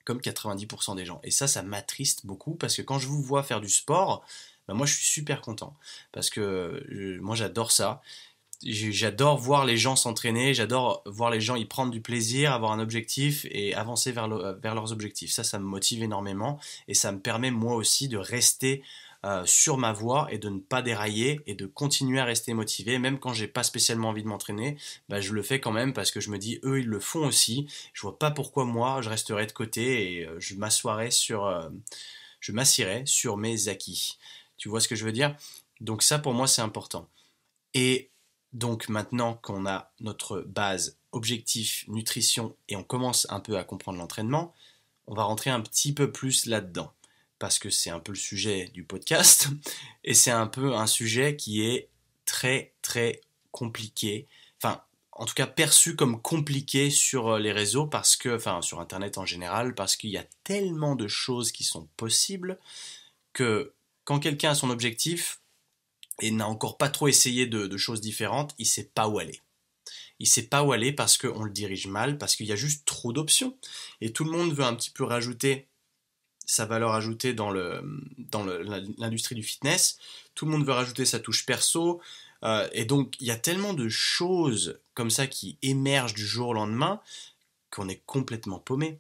comme 90% des gens. Et ça m'attriste beaucoup parce que quand je vous vois faire du sport, ben moi je suis super content parce que moi j'adore ça. J'adore voir les gens s'entraîner, j'adore voir les gens y prendre du plaisir, avoir un objectif et avancer vers leurs objectifs. Ça me motive énormément et ça me permet moi aussi de rester sur ma voie et de ne pas dérailler et de continuer à rester motivé. Même quand j'ai pas spécialement envie de m'entraîner, bah, je le fais quand même parce que je me dis eux ils le font aussi. Je vois pas pourquoi moi je resterais de côté et je m'assierais sur mes acquis. Tu vois ce que je veux dire? Donc ça pour moi c'est important. Et donc maintenant qu'on a notre base objectif, nutrition et on commence un peu à comprendre l'entraînement, on va rentrer un petit peu plus là-dedans. Parce que c'est un peu le sujet du podcast et c'est un peu un sujet qui est très très compliqué. Enfin, en tout cas perçu comme compliqué sur les réseaux parce que, enfin sur Internet en général, parce qu'il y a tellement de choses qui sont possibles que quand quelqu'un a son objectif, et n'a encore pas trop essayé de choses différentes, il sait pas où aller. Il sait pas où aller parce qu'on le dirige mal, parce qu'il y a juste trop d'options. Et tout le monde veut un petit peu rajouter sa valeur ajoutée dans l'industrie du fitness. Tout le monde veut rajouter sa touche perso. Et donc, il y a tellement de choses comme ça qui émergent du jour au lendemain qu'on est complètement paumé.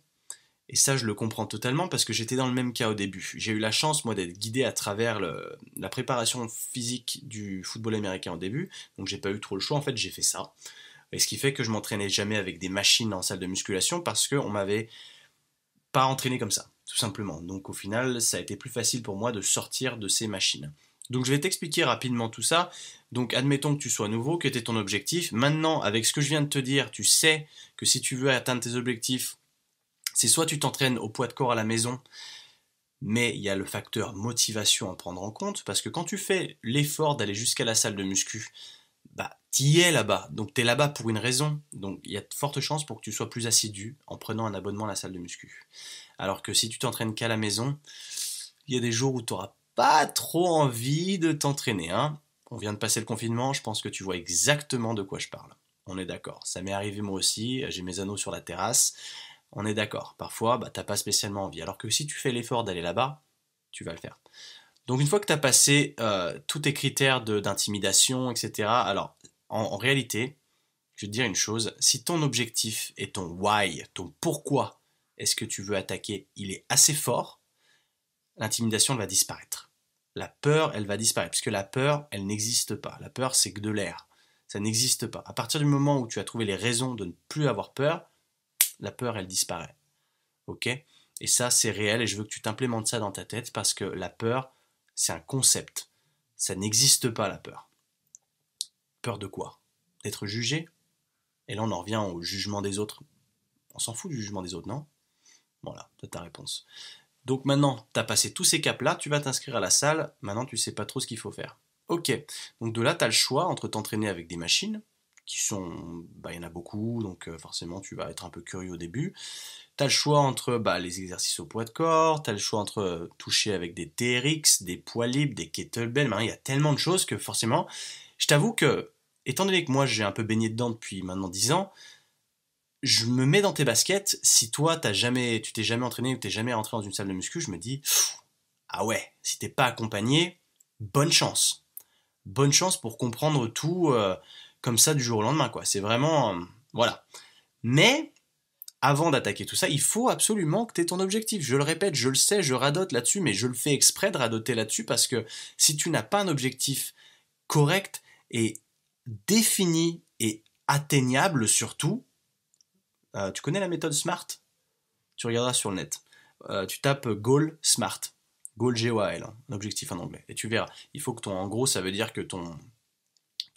Et ça, je le comprends totalement parce que j'étais dans le même cas au début. J'ai eu la chance, moi, d'être guidé à travers la préparation physique du football américain au début. Donc, j'ai pas eu trop le choix. En fait, j'ai fait ça. Et ce qui fait que je m'entraînais jamais avec des machines en salle de musculation parce qu'on m'avait pas entraîné comme ça, tout simplement. Donc, au final, ça a été plus facile pour moi de sortir de ces machines. Donc, je vais t'expliquer rapidement tout ça. Donc, admettons que tu sois nouveau, que tu ton objectif. Maintenant, avec ce que je viens de te dire, tu sais que si tu veux atteindre tes objectifs, c'est soit tu t'entraînes au poids de corps à la maison, mais il y a le facteur motivation à prendre en compte, parce que quand tu fais l'effort d'aller jusqu'à la salle de muscu, bah t'y es là-bas, donc t'es là-bas pour une raison, donc il y a de fortes chances pour que tu sois plus assidu en prenant un abonnement à la salle de muscu. Alors que si tu t'entraînes qu'à la maison, il y a des jours où tu n'auras pas trop envie de t'entraîner, hein. On vient de passer le confinement, je pense que tu vois exactement de quoi je parle. On est d'accord, ça m'est arrivé moi aussi, j'ai mes anneaux sur la terrasse. On est d'accord. Parfois, bah, t'as pas spécialement envie. Alors que si tu fais l'effort d'aller là-bas, tu vas le faire. Donc une fois que tu as passé tous tes critères d'intimidation, etc., alors en réalité, je vais te dire une chose, si ton objectif et ton why, ton pourquoi est-ce que tu veux attaquer, il est assez fort, l'intimidation elle va disparaître. La peur, elle va disparaître, parce que la peur, elle n'existe pas. La peur, c'est que de l'air. Ça n'existe pas. À partir du moment où tu as trouvé les raisons de ne plus avoir peur, la peur, elle disparaît. Ok ? Et ça, c'est réel, et je veux que tu t'implémentes ça dans ta tête, parce que la peur, c'est un concept. Ça n'existe pas, la peur. Peur de quoi ? D'être jugé ? Et là, on en revient au jugement des autres. On s'en fout du jugement des autres, non ? Voilà, c'est ta réponse. Donc maintenant, tu as passé tous ces caps-là, tu vas t'inscrire à la salle, maintenant tu sais pas trop ce qu'il faut faire. Ok, donc de là, tu as le choix entre t'entraîner avec des machines, qui sont, il y en a beaucoup, donc forcément tu vas être un peu curieux au début. Tu as le choix entre les exercices au poids de corps, tu as le choix entre toucher avec des TRX, des poids libres, des kettlebells, maintenant il y a tellement de choses que forcément, je t'avoue que, étant donné que moi j'ai un peu baigné dedans depuis maintenant 10 ans, je me mets dans tes baskets, si toi tu t'es jamais entraîné ou t'es jamais rentré dans une salle de muscu, je me dis, ah ouais, si t'es pas accompagné, bonne chance. Bonne chance pour comprendre tout comme ça du jour au lendemain, quoi. C'est vraiment, voilà. Mais, avant d'attaquer tout ça, il faut absolument que tu aies ton objectif. Je le répète, je le sais, je radote là-dessus, mais je le fais exprès de radoter là-dessus parce que si tu n'as pas un objectif correct et défini et atteignable surtout, tu connais la méthode SMART ? Tu regarderas sur le net. Tu tapes Goal SMART. Goal G-O-A-L, hein, un objectif en anglais. Et tu verras. Il faut que en gros, ça veut dire que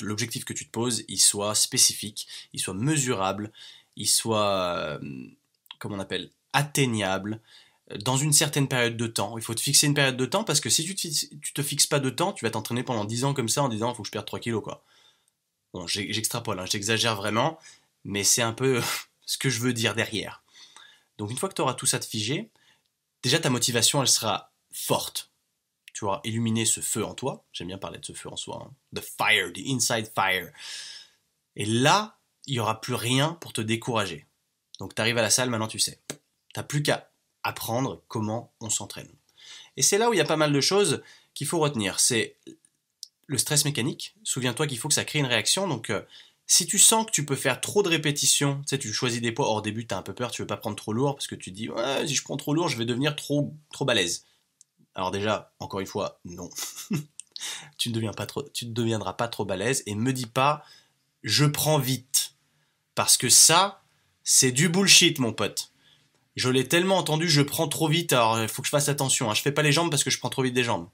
l'objectif que tu te poses, il soit spécifique, il soit mesurable, il soit, comment on appelle, atteignable, dans une certaine période de temps. Il faut te fixer une période de temps parce que si tu te fixes pas de temps, tu vas t'entraîner pendant 10 ans comme ça en disant il faut que je perde 3 kilos, quoi. Bon, j'extrapole, hein, j'exagère vraiment, mais c'est un peu ce que je veux dire derrière. Donc une fois que tu auras tout ça de figé, déjà ta motivation elle sera forte. Tu auras illuminé ce feu en toi. J'aime bien parler de ce feu en soi. Hein. The fire, the inside fire. Et là, il n'y aura plus rien pour te décourager. Donc tu arrives à la salle, maintenant tu sais. Tu n'as plus qu'à apprendre comment on s'entraîne. Et c'est là où il y a pas mal de choses qu'il faut retenir. C'est le stress mécanique. Souviens-toi qu'il faut que ça crée une réaction. Donc si tu sens que tu peux faire trop de répétitions, tu sais, tu choisis des poids, au début tu as un peu peur, tu veux pas prendre trop lourd parce que tu te dis ouais, si je prends trop lourd, je vais devenir trop balèze. Alors déjà, encore une fois, non. Tu ne deviendras pas trop balèze et me dis pas je prends vite. Parce que ça, c'est du bullshit, mon pote. Je l'ai tellement entendu, je prends trop vite, alors il faut que je fasse attention. Hein. Je fais pas les jambes parce que je prends trop vite des jambes.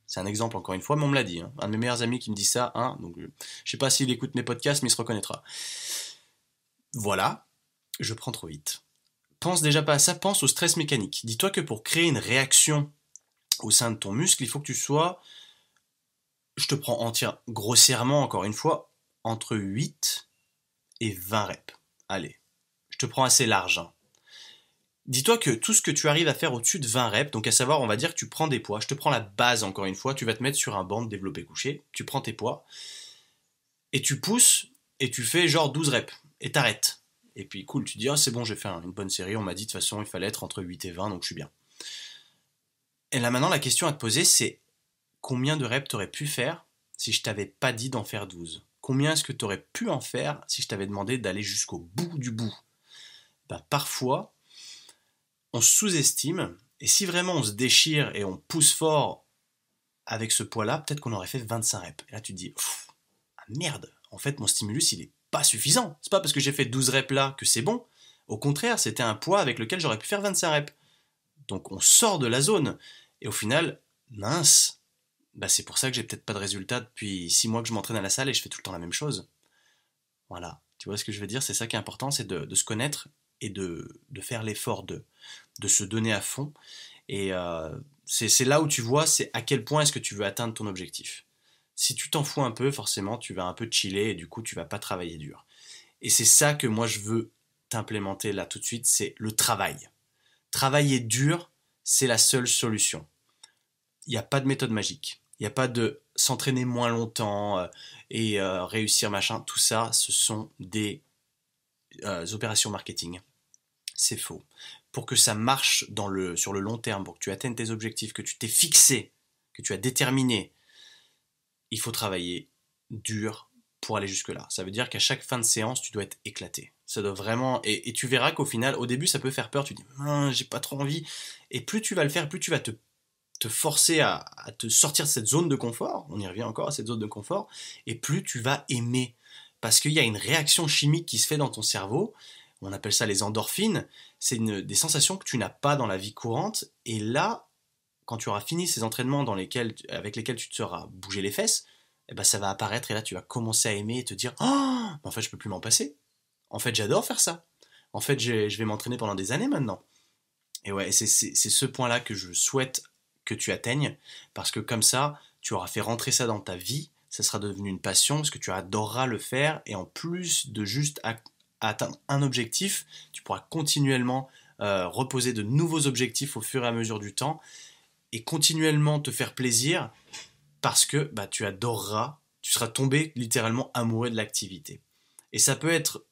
C'est un exemple, encore une fois, mais on me l'a dit. Hein. Un de mes meilleurs amis qui me dit ça, hein, donc je sais pas s'il écoute mes podcasts, mais il se reconnaîtra. Voilà, je prends trop vite. Pense déjà pas à ça, pense au stress mécanique. Dis-toi que pour créer une réaction au sein de ton muscle, il faut que tu sois, je te prends grossièrement encore une fois, entre 8 et 20 reps. Allez, je te prends assez large. Hein. Dis-toi que tout ce que tu arrives à faire au-dessus de 20 reps, donc à savoir, on va dire que tu prends des poids, je te prends la base encore une fois, tu vas te mettre sur un banc de développé couché, tu prends tes poids, et tu pousses, et tu fais genre 12 reps, et t'arrêtes. Et puis cool, tu dis, ah c'est bon, j'ai fait une bonne série, on m'a dit de toute façon, il fallait être entre 8 et 20, donc je suis bien. Et là maintenant, la question à te poser, c'est combien de reps t'aurais pu faire si je t'avais pas dit d'en faire 12 ? Combien est-ce que t'aurais pu en faire si je t'avais demandé d'aller jusqu'au bout du bout ? Parfois, on se sous-estime, et si vraiment on se déchire et on pousse fort avec ce poids-là, peut-être qu'on aurait fait 25 reps. Et là, tu te dis, ah merde, en fait, mon stimulus, il est pas suffisant. C'est pas parce que j'ai fait 12 reps là que c'est bon. Au contraire, c'était un poids avec lequel j'aurais pu faire 25 reps. Donc, on sort de la zone. Et au final, mince, c'est pour ça que j'ai peut-être pas de résultat depuis 6 mois que je m'entraîne à la salle et je fais tout le temps la même chose. Voilà. Tu vois ce que je veux dire ? C'est ça qui est important, c'est de se connaître et de faire l'effort de se donner à fond. Et c'est là où tu vois, c'est à quel point est-ce que tu veux atteindre ton objectif. Si tu t'en fous un peu, forcément, tu vas un peu chiller et du coup, tu vas pas travailler dur. Et c'est ça que moi, je veux t'implémenter là tout de suite, c'est le travail. Travailler dur, c'est la seule solution. Il n'y a pas de méthode magique. Il n'y a pas de s'entraîner moins longtemps et réussir machin. Tout ça, ce sont des opérations marketing. C'est faux. Pour que ça marche sur le long terme, pour que tu atteignes tes objectifs, que tu t'es fixé, que tu as déterminé, il faut travailler dur pour aller jusque-là. Ça veut dire qu'à chaque fin de séance, tu dois être éclaté. Ça doit vraiment... Et tu verras qu'au final, au début, ça peut faire peur. Tu te dis, j'ai pas trop envie. Et plus tu vas le faire, plus tu vas te forcer à te sortir de cette zone de confort. On y revient encore à cette zone de confort. Et plus tu vas aimer. Parce qu'il y a une réaction chimique qui se fait dans ton cerveau. On appelle ça les endorphines. C'est des sensations que tu n'as pas dans la vie courante. Et là, quand tu auras fini ces entraînements avec lesquels tu te seras bougé les fesses, eh ben ça va apparaître et là tu vas commencer à aimer et te dire en fait je peux plus m'en passer. En fait j'adore faire ça. En fait je vais m'entraîner pendant des années maintenant. Et ouais, c'est ce point-là que je souhaite que tu atteignes parce que comme ça tu auras fait rentrer ça dans ta vie, ça sera devenu une passion parce que tu adoreras le faire et en plus de juste atteindre un objectif, tu pourras continuellement reposer de nouveaux objectifs au fur et à mesure du temps et continuellement te faire plaisir parce que tu adoreras, tu seras tombé littéralement amoureux de l'activité. Et ça peut être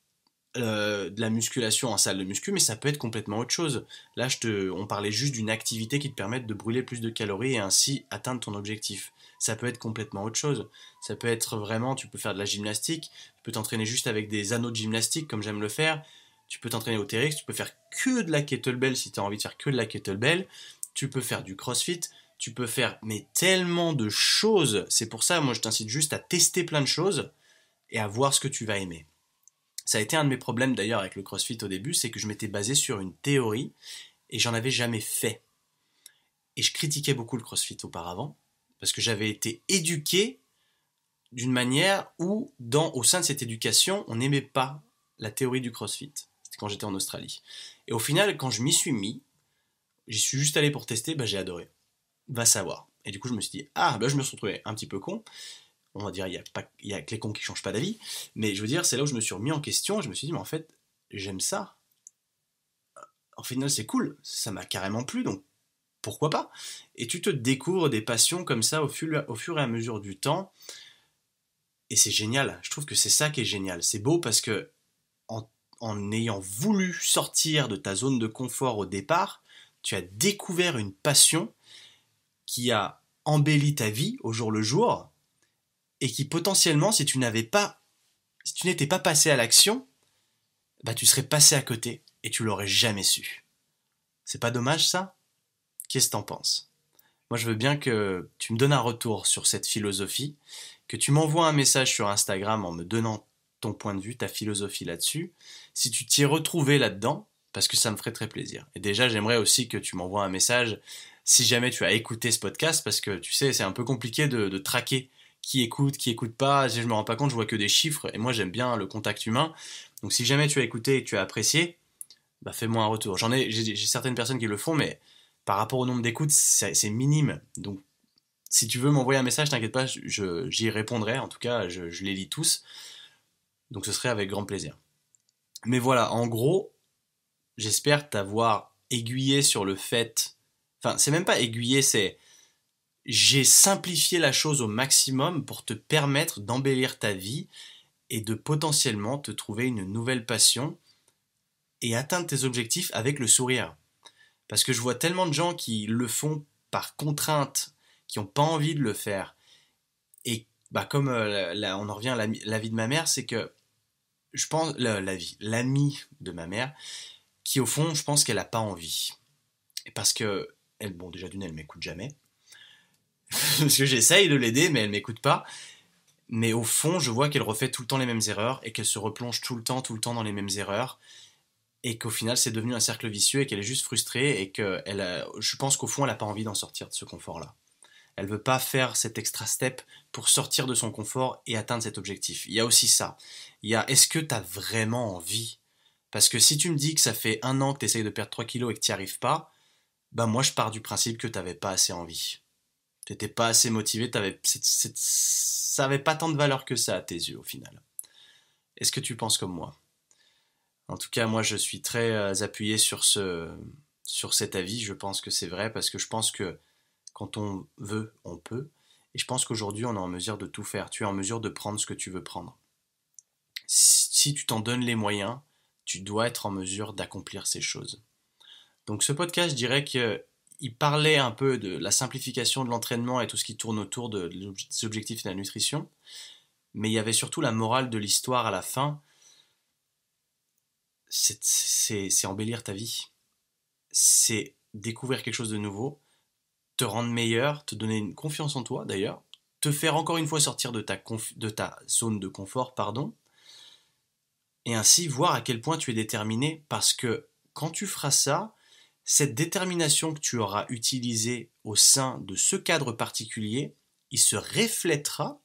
de la musculation en salle de muscu, mais ça peut être complètement autre chose. Là, on parlait juste d'une activité qui te permette de brûler plus de calories et ainsi atteindre ton objectif. Ça peut être complètement autre chose. Ça peut être vraiment, tu peux faire de la gymnastique, tu peux t'entraîner juste avec des anneaux de gymnastique comme j'aime le faire, tu peux t'entraîner au TRX, tu peux faire que de la kettlebell si tu as envie de faire que de la kettlebell, tu peux faire du crossfit, tu peux faire mais tellement de choses. C'est pour ça, moi je t'incite juste à tester plein de choses et à voir ce que tu vas aimer. Ça a été un de mes problèmes d'ailleurs avec le CrossFit au début, c'est que je m'étais basé sur une théorie et j'en avais jamais fait. Et je critiquais beaucoup le CrossFit auparavant parce que j'avais été éduqué d'une manière où, au sein de cette éducation, on n'aimait pas la théorie du CrossFit. C'était quand j'étais en Australie. Et au final, quand je m'y suis mis, j'y suis juste allé pour tester, j'ai adoré. Va savoir. Et du coup, je me suis dit, je me suis retrouvé un petit peu con. On va dire, il y a que les cons qui changent pas d'avis. Mais je veux dire, c'est là où je me suis remis en question. Je me suis dit, mais en fait, j'aime ça. En final, c'est cool. Ça m'a carrément plu, donc pourquoi pas. Et tu te découvres des passions comme ça au fur et à mesure du temps. Et c'est génial. Je trouve que c'est ça qui est génial. C'est beau parce que en ayant voulu sortir de ta zone de confort au départ, tu as découvert une passion qui a embelli ta vie au jour le jour et qui potentiellement, si tu n'étais pas passé à l'action, tu serais passé à côté et tu l'aurais jamais su. C'est pas dommage ça? Qu'est-ce que t'en penses? Moi je veux bien que tu me donnes un retour sur cette philosophie, que tu m'envoies un message sur Instagram en me donnant ton point de vue, ta philosophie là-dessus, si tu t'y es retrouvé là-dedans, parce que ça me ferait très plaisir. Et déjà j'aimerais aussi que tu m'envoies un message si jamais tu as écouté ce podcast, parce que tu sais c'est un peu compliqué de traquer qui écoute pas, si je me rends pas compte, je vois que des chiffres, et moi j'aime bien le contact humain, donc si jamais tu as écouté et que tu as apprécié, fais-moi un retour. J'ai certaines personnes qui le font, mais par rapport au nombre d'écoutes, c'est minime, donc si tu veux m'envoyer un message, t'inquiète pas, j'y répondrai, en tout cas je les lis tous, donc ce serait avec grand plaisir. Mais voilà, en gros, j'espère t'avoir aiguillé sur le fait, enfin c'est même pas aiguillé, c'est j'ai simplifié la chose au maximum pour te permettre d'embellir ta vie et de potentiellement te trouver une nouvelle passion et atteindre tes objectifs avec le sourire. Parce que je vois tellement de gens qui le font par contrainte, qui n'ont pas envie de le faire. Et comme on en revient à la vie de ma mère, c'est que je pense, l'amie de ma mère, qui au fond, je pense qu'elle n'a pas envie. Et parce que, déjà d'une, elle m'écoute jamais. Parce que j'essaye de l'aider, mais elle m'écoute pas. Mais au fond, je vois qu'elle refait tout le temps les mêmes erreurs et qu'elle se replonge tout le temps dans les mêmes erreurs. Et qu'au final, c'est devenu un cercle vicieux et qu'elle est juste frustrée et que je pense qu'au fond, elle n'a pas envie d'en sortir de ce confort-là. Elle veut pas faire cet extra step pour sortir de son confort et atteindre cet objectif. Il y a aussi ça. Il y a, est-ce que tu as vraiment envie? Parce que si tu me dis que ça fait 1 an que tu essayes de perdre 3 kilos et que tu n'y arrives pas, moi je pars du principe que tu n'avais pas assez envie. Tu n'étais pas assez motivé, ça n'avait pas tant de valeur que ça à tes yeux au final. Est-ce que tu penses comme moi? En tout cas, moi je suis très appuyé sur cet avis. Je pense que c'est vrai parce que je pense que quand on veut, on peut. Et je pense qu'aujourd'hui, on est en mesure de tout faire. Tu es en mesure de prendre ce que tu veux prendre. Si tu t'en donnes les moyens, tu dois être en mesure d'accomplir ces choses. Donc ce podcast, je dirais qu'il parlait un peu de la simplification de l'entraînement et tout ce qui tourne autour des objectifs de la nutrition. mais il y avait surtout la morale de l'histoire à la fin. C'est embellir ta vie. C'est découvrir quelque chose de nouveau, te rendre meilleur, te donner une confiance en toi d'ailleurs, te faire encore une fois sortir de ta zone de confort, pardon, et ainsi voir à quel point tu es déterminé, parce que quand tu feras ça, cette détermination que tu auras utilisée au sein de ce cadre particulier, il se répercutera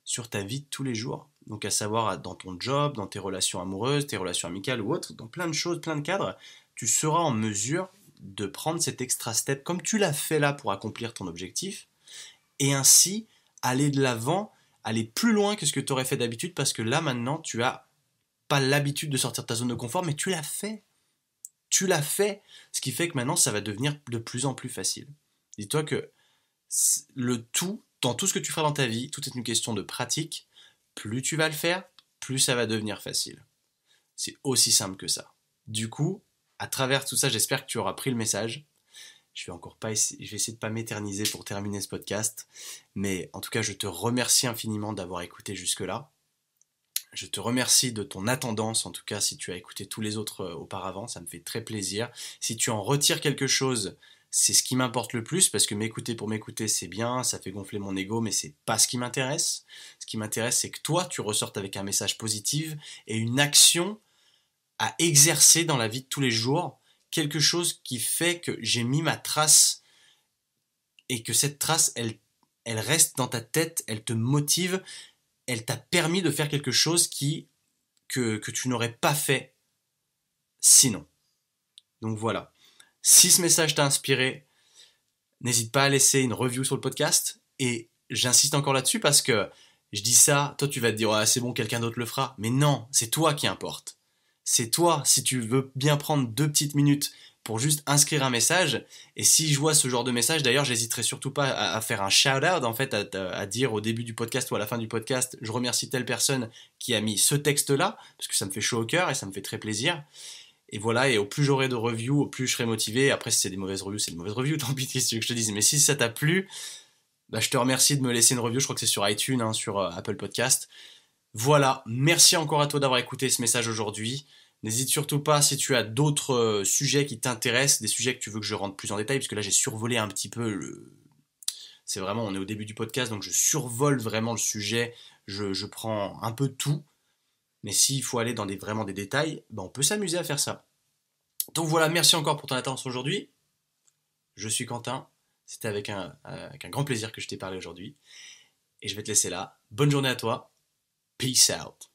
sur ta vie de tous les jours. Donc à savoir dans ton job, dans tes relations amoureuses, tes relations amicales ou autres, dans plein de choses, plein de cadres, tu seras en mesure de prendre cet extra step comme tu l'as fait là pour accomplir ton objectif, et ainsi aller de l'avant, aller plus loin que ce que tu aurais fait d'habitude, parce que là maintenant tu as pas l'habitude de sortir de ta zone de confort, mais tu l'as fait. Tu l'as fait, ce qui fait que maintenant ça va devenir de plus en plus facile. Dis-toi que le tout, dans tout ce que tu feras dans ta vie, tout est une question de pratique. Plus tu vas le faire, plus ça va devenir facile. C'est aussi simple que ça. Du coup, à travers tout ça, j'espère que tu auras pris le message. Je vais essayer de pas m'éterniser pour terminer ce podcast, mais en tout cas, je te remercie infiniment d'avoir écouté jusque-là. Je te remercie de ton attendance, en tout cas si tu as écouté tous les autres auparavant, ça me fait très plaisir. Si tu en retires quelque chose, c'est ce qui m'importe le plus, parce que m'écouter pour m'écouter c'est bien, ça fait gonfler mon ego, mais c'est pas ce qui m'intéresse. Ce qui m'intéresse, c'est que toi tu ressortes avec un message positif et une action à exercer dans la vie de tous les jours, quelque chose qui fait que j'ai mis ma trace et que cette trace, elle reste dans ta tête, elle te motive, elle t'a permis de faire quelque chose que tu n'aurais pas fait sinon. Donc voilà. Si ce message t'a inspiré, n'hésite pas à laisser une review sur le podcast. Et j'insiste encore là-dessus parce que je dis ça, toi tu vas te dire ah, c'est bon, quelqu'un d'autre le fera. Mais non, c'est toi qui importe. C'est toi, si tu veux bien prendre 2 petites minutes pour juste inscrire un message. Et si je vois ce genre de message, d'ailleurs, j'hésiterai surtout pas à faire un shout-out, en fait, à dire au début du podcast ou à la fin du podcast, je remercie telle personne qui a mis ce texte-là, parce que ça me fait chaud au cœur et ça me fait très plaisir. Et voilà, et au plus j'aurai de reviews, au plus je serai motivé. Après, si c'est des mauvaises reviews, c'est des mauvaises reviews, tant pis, qu'est-ce que tu veux que je te dise. Mais si ça t'a plu, bah, je te remercie de me laisser une review, je crois que c'est sur iTunes, hein, sur Apple Podcast. Voilà, merci encore à toi d'avoir écouté ce message aujourd'hui. N'hésite surtout pas si tu as d'autres sujets qui t'intéressent, des sujets que tu veux que je rentre plus en détail, parce que là j'ai survolé un petit peu C'est vraiment, on est au début du podcast, donc je survole vraiment le sujet, je prends un peu tout, mais s'il faut aller dans vraiment des détails, ben on peut s'amuser à faire ça. Donc voilà, merci encore pour ton attention aujourd'hui. Je suis Quentin, c'était avec un grand plaisir que je t'ai parlé aujourd'hui, et je vais te laisser là. Bonne journée à toi, peace out.